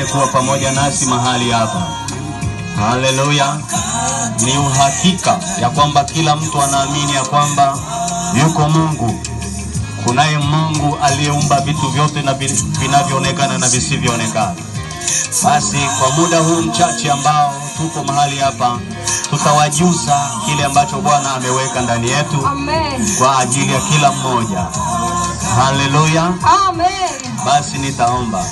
upate kuwa pamoja nasi mahali hapa. Haleluya. Ni uhakika ya kwamba kila mtu anaamini ya kwamba yuko Mungu. Kunaye Mungu aliyeumba vitu vyote na vinavyoonekana na visivyoonekana. Basi kwa muda huu mchache ambao tuko mahali hapa, tutawajuza kile ambacho Bwana ameweka ndani yetu. Amen. Kwa ajili ya kila mmoja. Haleluya. Amen. Basi nitaomba.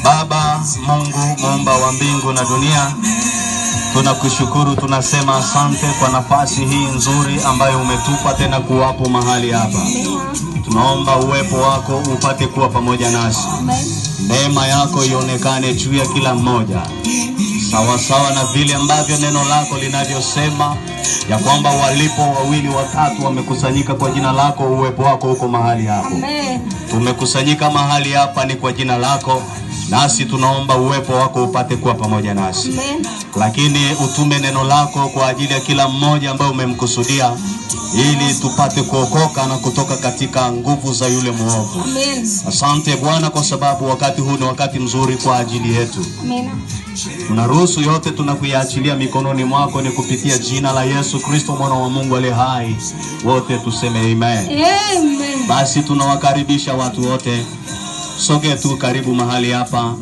Baba Mungu muumba wa mbingu na dunia, tunakushukuru, tunasema asante kwa nafasi hii nzuri ambayo umetupa tena kuwapo mahali hapa. Tunaomba uwepo wako upate kuwa pamoja nasi. Neema yako ionekane juu ya kila mmoja, sawa sawa na vile ambavyo neno lako linavyosema ya kwamba walipo wawili watatu wamekusanyika kwa jina lako, uwepo wako uko mahali hapo. Tumekusanyika mahali hapa ni kwa jina lako, nasi tunaomba uwepo wako upate kuwa pamoja nasi. Amen. Lakini utume neno lako kwa ajili ya kila mmoja ambaye umemkusudia, ili tupate kuokoka na kutoka katika nguvu za yule muovu. Amen. Asante Bwana kwa sababu wakati huu ni wakati mzuri kwa ajili yetu. Amen. Tunaruhusu yote tunakuyaachilia mikononi mwako, ni kupitia jina la Yesu Kristo mwana wa Mungu aliye hai. Wote tuseme amen. Amen. Basi tunawakaribisha watu wote. Sogea tu karibu mahali hapa.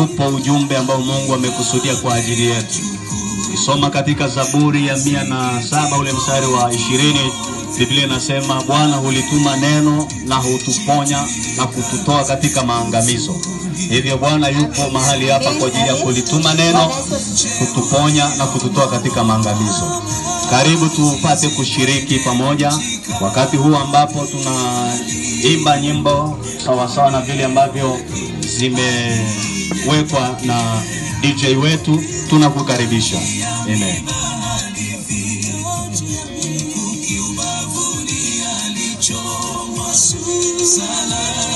Upo ujumbe ambao Mungu amekusudia kwa ajili yetu. Isoma katika Zaburi ya 107 ule mstari wa 20. Biblia inasema Bwana hulituma neno na hutuponya na kututoa katika maangamizo. Hivyo Bwana yupo mahali hapa kwa ajili ya kulituma neno, kutuponya na kututoa katika maangamizo. Karibu tupate kushiriki pamoja wakati huu ambapo tunaimba nyimbo sawa sawa na vile ambavyo zimewekwa na DJ wetu. Tunakukaribisha. Amen. Salam.